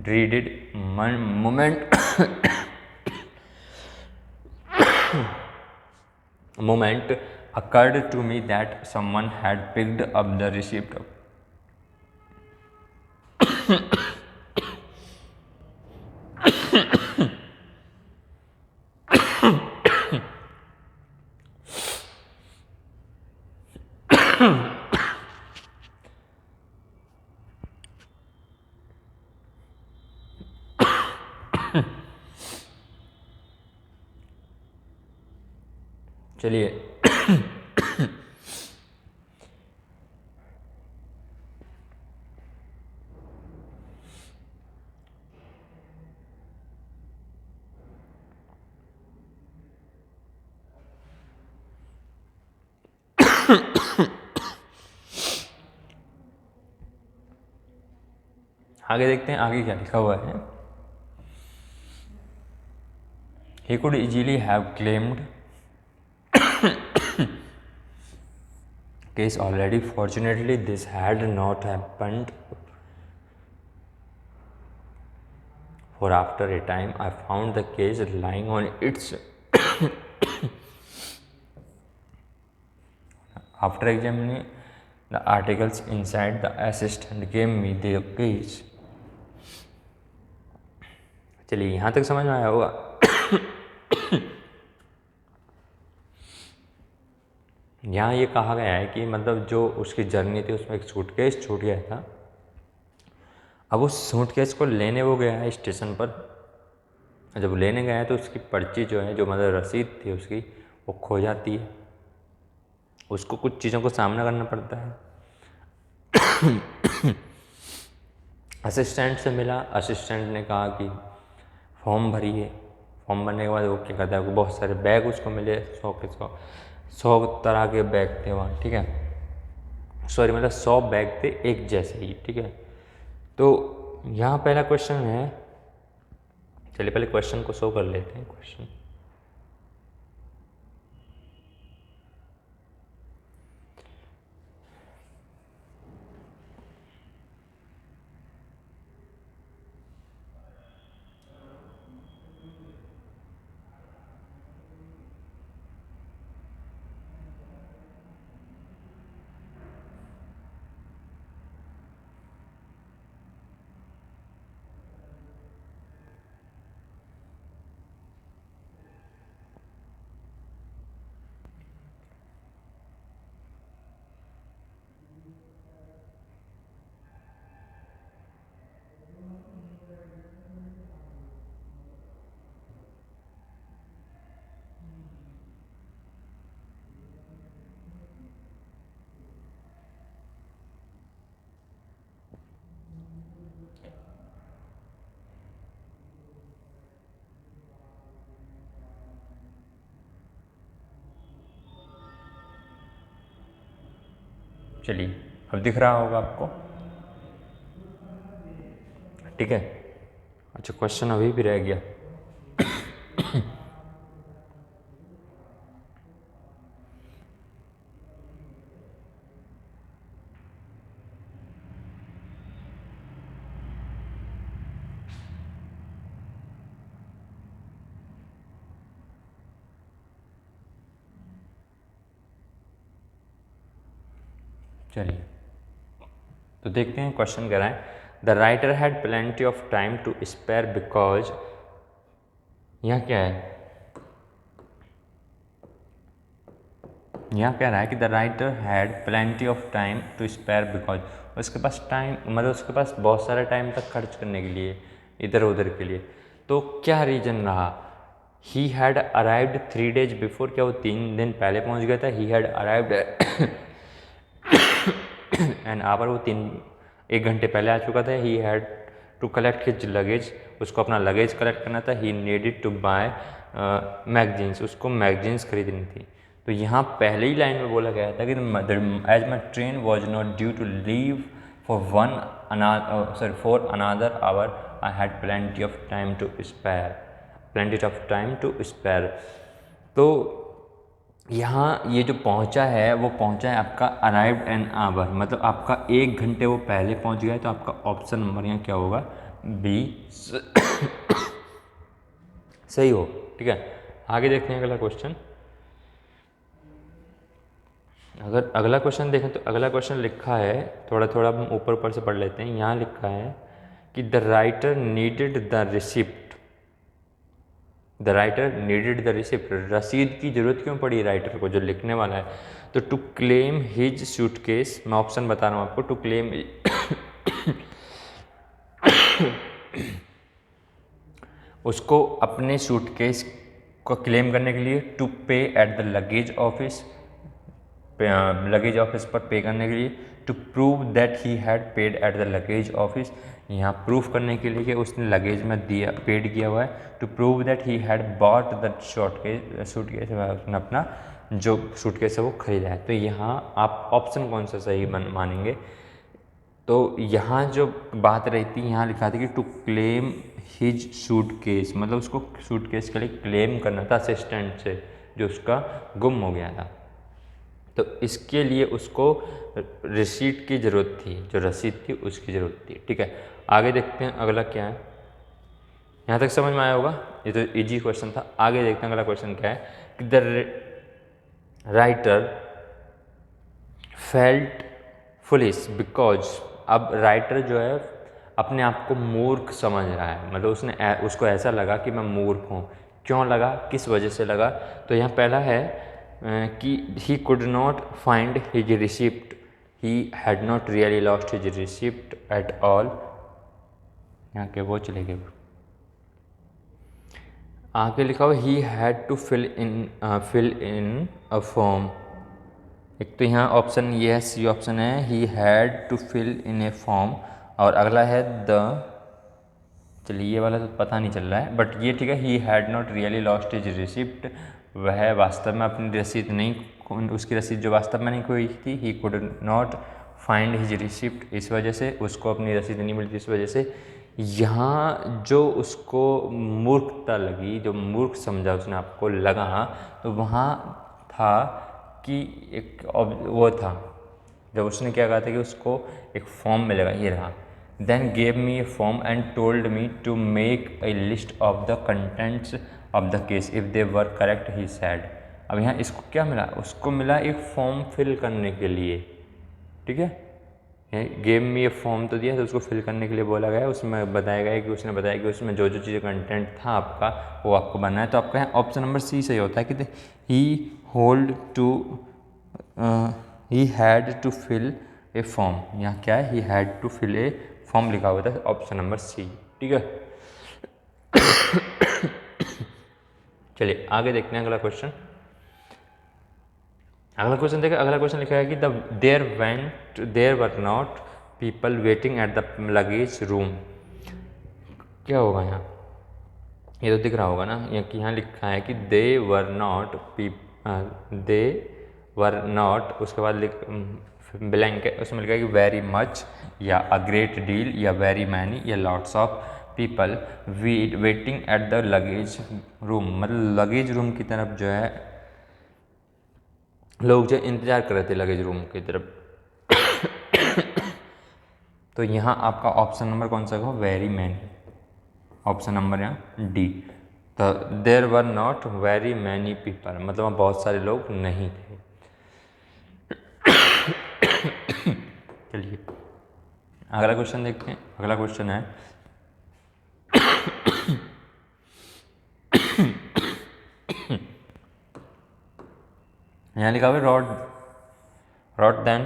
dreaded moment occurred to me that someone had picked up the receipt of चलिए आगे देखते हैं आगे क्या लिखा हुआ है। He could easily have claimed case already. Fortunately, this had not happened. For after a time, I found the case lying on its. After examining the articles inside, the assistant gave me the case. चलिए यहाँ तक समझ में आया होगा। यहाँ ये कहा गया है कि मतलब जो उसकी जर्नी थी उसमें एक सूटकेस छूट गया था। अब उस सूटकेस को लेने वो गया है स्टेशन पर। जब लेने गया है तो उसकी पर्ची जो है, जो मतलब रसीद थी उसकी, वो खो जाती है। उसको कुछ चीज़ों को सामना करना पड़ता है। असिस्टेंट से मिला, असिस्टेंट ने कहा कि फॉर्म भरिए। फॉर्म भरने के बाद वो क्या करता है, वो बहुत सारे बैग उसको मिले, 100 के 100 तरह के बैग थे वहाँ, ठीक है। सॉरी, मतलब 100 बैग थे एक जैसे ही, ठीक है। तो यहाँ पहला क्वेश्चन है चलिए पहले क्वेश्चन को शो कर लेते हैं। क्वेश्चन चलिए अब दिख रहा होगा आपको, ठीक है। अच्छा क्वेश्चन अभी भी रह गया। चलिए तो देखते हैं क्वेश्चन कह रहा है the writer had plenty of time to spare because, यहाँ क्या है, यहाँ कह रहा है कि the writer had plenty of time to spare because उसके पास टाइम, मतलब उसके पास बहुत सारा टाइम तक खर्च करने के लिए इधर उधर के लिए। तो क्या रीज़न रहा, he had arrived 3 days before, क्या वो 3 दिन पहले पहुँच गया था। He had arrived an hour, वो 1 घंटे पहले आ चुका था। He had to collect his luggage, उसको अपना लगेज कलेक्ट करना था। He needed to buy magazines, उसको मैगजीन्स खरीदनी थी। तो यहाँ पहले ही लाइन में बोला गया था कि as my train was not due to leave for another hour I had plenty of time to spare, plenty of time to spare. तो यहाँ ये जो पहुँचा है वो पहुँचा है आपका अराइव्ड एन आवर, मतलब आपका 1 घंटे वो पहले पहुँच गया है। तो आपका ऑप्शन नंबर यहाँ क्या होगा, बी सही हो, ठीक है। आगे देखते हैं अगला क्वेश्चन। अगर अगला क्वेश्चन देखें तो अगला क्वेश्चन लिखा है, थोड़ा थोड़ा हम ऊपर ऊपर से पढ़ लेते हैं। यहाँ लिखा है कि the writer needed the receipt, the writer needed the receipt, रसीद की जरूरत क्यों पड़ी राइटर को, जो लिखने वाला है। तो टू क्लेम हिज सूटकेस, मैं ऑप्शन बता रहा हूँ आपको, टू क्लेम उसको अपने सूटकेस को क्लेम करने के लिए, to pay at the luggage office, luggage office पर पे करने के लिए, to prove that he had paid at the luggage office, यहाँ प्रूफ करने के लिए कि उसने लगेज में दिया, पेड किया हुआ है। To prove that he had bought the suitcase, उसने अपना जो सूटकेस है वो खरीदा है। तो यहाँ आप ऑप्शन कौन सा सही मानेंगे, तो यहाँ जो बात रहती है, यहाँ लिखा था कि टू क्लेम हिज सूटकेस, मतलब उसको सूटकेस के लिए क्लेम करना था असिस्टेंट से जो उसका गुम हो गया था। तो इसके लिए उसको रिसीट की ज़रूरत थी, जो रसीद थी उसकी ज़रूरत थी, ठीक है। आगे देखते हैं अगला क्या है, यहाँ तक समझ में आया होगा, ये तो इजी क्वेश्चन था। आगे देखते हैं अगला क्वेश्चन क्या है कि the writer felt foolish because, अब राइटर जो है अपने आप को मूर्ख समझ रहा है, मतलब उसको ऐसा लगा कि मैं मूर्ख हूँ। क्यों लगा, किस वजह से लगा, तो यहाँ पहला है कि he could not find his receipt, he had not really lost his receipt at all, यहाँ के वो चले गए। आगे लिखा हुआ he had to fill in a form, एक तो यहाँ ऑप्शन ये है, सी ऑप्शन है, he had to fill in a form, और अगला है द, चलिए ये वाला तो पता नहीं चल रहा है, बट ये ठीक है, he had not really lost his receipt, वह वास्तव में अपनी रसीद नहीं, उसकी रसीद जो वास्तव में नहीं खोई थी। ही could not find his receipt, इस वजह से उसको अपनी रसीद नहीं मिली थी, इस वजह से यहाँ जो उसको मूर्खता लगी, जो मूर्ख समझा उसने आपको लगा, तो वहाँ था कि एक वो था जब उसने क्या कहा था कि उसको एक फॉर्म मिलेगा, ये रहा, then gave me a form and told me to make a list of the contents of the case if they were correct he said. अब यहाँ इसको क्या मिला, उसको मिला एक फॉर्म फिल करने के लिए, ठीक है। गेम में ये फॉर्म तो दिया तो उसको फिल करने के लिए बोला गया, उसमें बताया गया कि उसने बताया कि उसमें जो जो चीज़ें कंटेंट था आपका वो आपको बनना है। तो आपका यहाँ ऑप्शन नंबर सी सही होता है कि he had to fill a form. यहाँ क्या है, he had to fill a form लिखा हुआ था, ऑप्शन नंबर सी, ठीक है। चलिए आगे देखते हैं अगला क्वेश्चन। अगला क्वेश्चन देखिए, अगला क्वेश्चन लिखा है कि there were not people waiting at the luggage room. क्या होगा यहाँ, ये तो दिख रहा होगा ना, यहाँ लिखा है कि दे वर नॉट, उसके बाद ब्लैंक है, उसमें लिखा है कि वेरी मच या अ ग्रेट डील या वेरी मैनी या lots of people waiting at the luggage room. मतलब लगेज रूम की तरफ जो है लोग जो इंतज़ार कर रहे थे लगेज रूम की तरफ। तो यहाँ आपका ऑप्शन नंबर कौन सा होगा, वेरी मैनी, ऑप्शन नंबर यहाँ डी। तो there were not very many people, मतलब वहाँ बहुत सारे लोग नहीं थे। चलिए अगला क्वेश्चन देखते हैं। अगला क्वेश्चन है यहाँ लिखा हुआ रॉट देम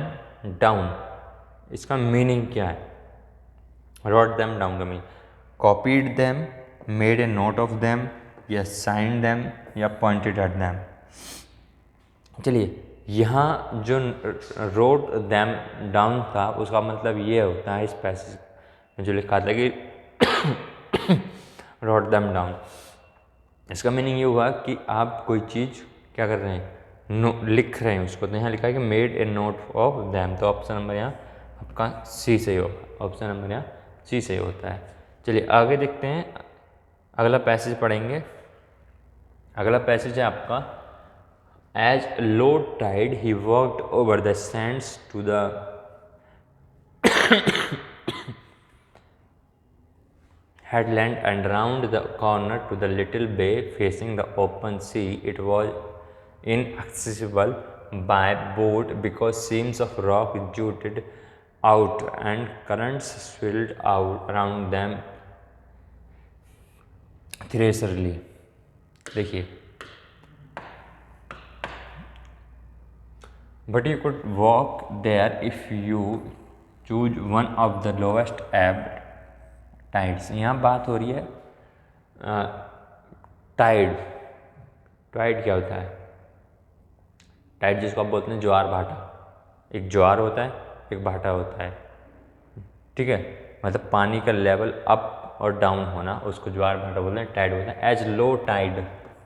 डाउन। इसका मीनिंग क्या है, रॉट देम डाउन का meaning copied them, made a note of them, या साइन देम, या पॉइंटेड एट देम। चलिए यहाँ जो रोट देम डाउन था उसका मतलब ये होता है, इस पैसेज में जो लिखा था कि रोट देम डाउन, इसका मीनिंग ये हुआ कि आप कोई चीज़ क्या कर रहे हैं, लिख रहे हैं उसको। तो यहाँ लिखा है कि made a note of them, तो ऑप्शन नंबर यहाँ आपका सी सही होगा, ऑप्शन नंबर यहाँ सी सही होता है। चलिए आगे देखते हैं, अगला पैसेज पढ़ेंगे। अगला पैसेज है आपका as low tide he walked over the sands to the headland and round the corner to the little bay facing the open sea. It was inaccessible by boat because seams of rock jutted out and currents swirled out around them threaterously. देखिए, but you could walk there if you choose one of the lowest ebb tides. यहाँ बात हो रही है Tide. Tide क्या होता है, Tide जिसको आप बोलते हैं ज्वार भाटा। एक ज्वार होता है, एक भाटा होता है, ठीक है। मतलब पानी का लेवल अप और डाउन होना, उसको ज्वार भाटा बोलते हैं, टाइड होता है। एज लो टाइड,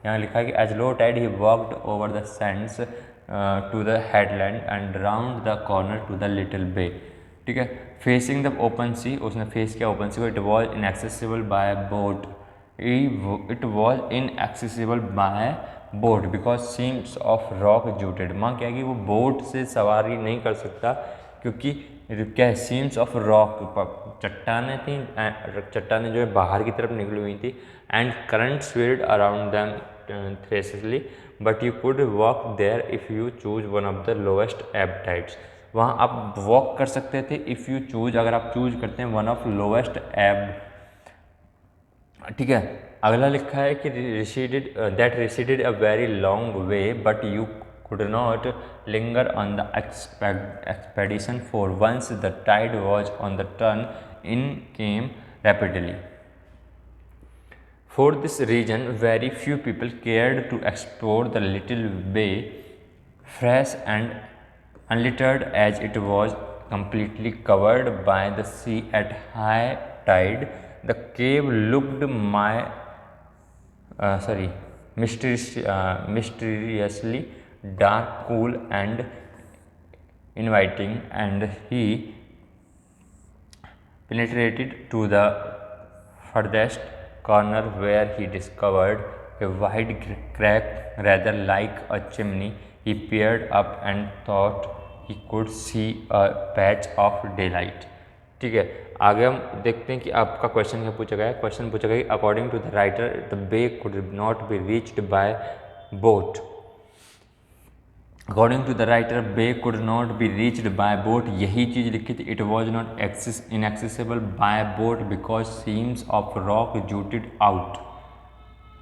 यहाँ लिखा है कि as low tide he walked over the sands to the headland and round the corner to the little bay, ठीक है। फेसिंग द ओपन सी, उसने फेस किया ओपन सी को। It was inaccessible by boat, it was inaccessible by boat because seams of rock jutted. माँ क्या है कि वो बोट से सवारी नहीं कर सकता क्योंकि क्या है, सीम्स ऑफ रॉक, चट्टानें थी, चट्टानें जो है बाहर की तरफ निकली हुई थी। And current swept around them fiercely but you could walk there if you choose one of the lowest ebb tides. वहाँ आप वॉक कर सकते थे इफ़ यू चूज, अगर आप चूज करते हैं वन ऑफ लोवेस्ट एब, ठीक है। अगला लिखा है कि receded a very long way but you could not linger on the expedition for once the tide was on the turn in came rapidly. For this reason very few people cared to explore the little bay, fresh and unlittered as it was completely covered by the sea at high tide. The cave looked mysteriously dark, cool and inviting, and he penetrated to the furthest corner where he discovered a wide crack rather like a chimney. He peered up and thought he could see a patch of daylight. ठीक है, आगे हम देखते हैं कि आपका question क्या पूछा गया है. क्वेश्चन पूछा गया कि according to the writer the bay could not be reached by boat. According to the writer bay could not be reached by boat, यही चीज़ लिखी थी. It was not inaccessible by boat because seams of rock jutted out.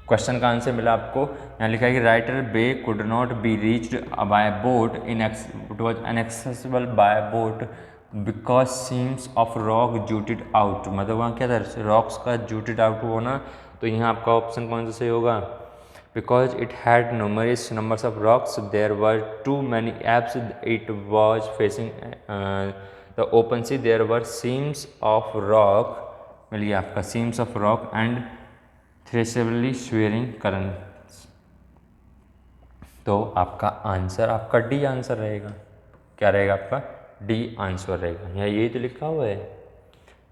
Question का answer मिला आपको. यहाँ लिखा है कि writer bay could not be reached by boat it was inaccessible by boat because seams of rock jutted out. मतलब वहाँ क्या था, रॉक्स का जूटेड आउट होना. तो यहाँ आपका ऑप्शन कौन सा सही होगा. Because it had numerous numbers of rocks, there were too many apes. It was facing the open sea. There were seams of rock. मिलिए आपका seams of rock and threshably swirling currents. तो आपका answer आपका D answer रहेगा. क्या रहेगा आपका D answer रहेगा. यहाँ यही तो लिखा हुआ है.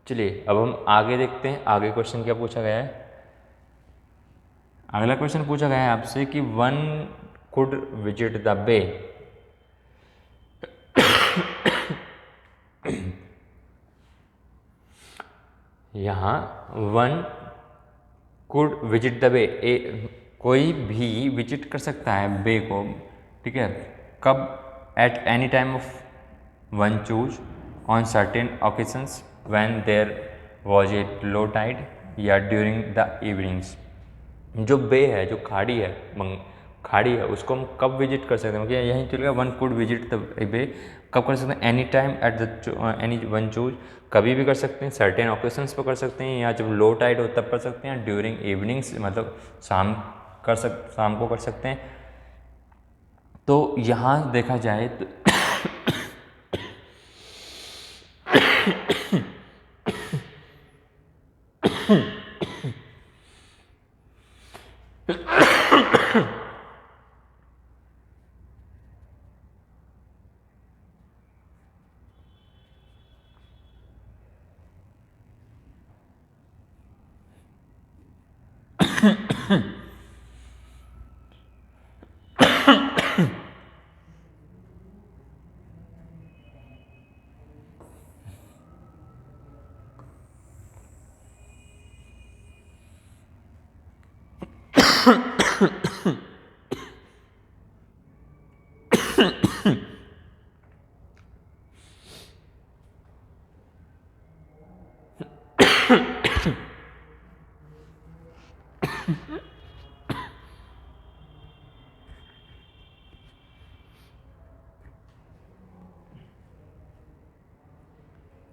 चलिए अब हम आगे देखते हैं. आगे क्वेश्चन क्या पूछा गया है. अगला क्वेश्चन पूछा गया है आपसे कि वन कुड विजिट द बे. यहाँ वन कुड विजिट द बे, कोई भी विजिट कर सकता है बे को. ठीक है, कब. At any time of one choose on certain occasions when there was a low tide या ड्यूरिंग द इवनिंग्स. जो बे है, जो खाड़ी है, खाड़ी है, उसको हम कब विजिट कर सकते हैं. क्योंकि यहीं चलेगा वन कुड विजिट द बे. कब कर सकते हैं. Any time at the any one choose, कभी भी कर सकते हैं. सर्टेन ओकेजन्स पर कर सकते हैं, या जब लो टाइड हो तब कर सकते हैं. ड्यूरिंग इवनिंग्स मतलब शाम को कर सकते हैं. तो यहाँ देखा जाए तो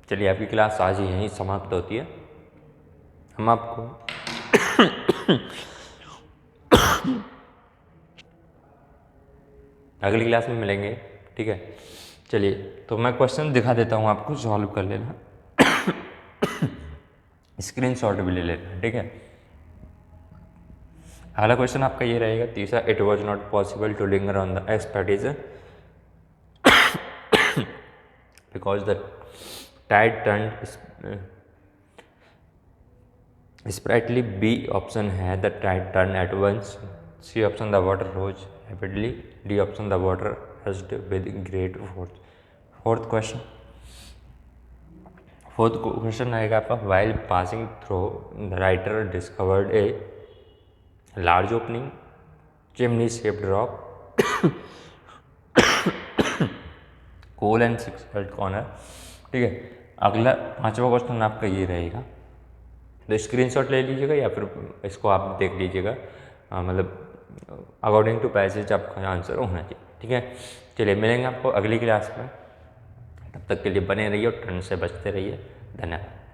चलिए आपकी क्लास आज ही यहीं समाप्त होती है. हम आपको अगली क्लास में मिलेंगे. ठीक है, चलिए तो मैं क्वेश्चन दिखा देता हूँ आपको, सॉल्व कर लेना. स्क्रीनशॉट भी ले लेना. ठीक है, अगला क्वेश्चन आपका ये रहेगा तीसरा. It was not possible to linger on the expertise because the tide turn sprightly. B option है the tide turn at once. C option the water rose rapidly. D option the water rushed with great force. Fourth question रहेगा आपका. While passing through the writer discovered a large opening chimney shaped rock coal and six corner. ठीक है, अगला पांचवा question आपका ये रहेगा. तो स्क्रीनशॉट ले लीजिएगा या फिर इसको आप देख लीजिएगा. मतलब अकॉर्डिंग टू पैसेज आपका आंसर होना चाहिए. ठीक है, चलिए मिलेंगे आपको अगली क्लास में. तब तक के लिए बने रहिए और ठंड से बचते रहिए. धन्यवाद.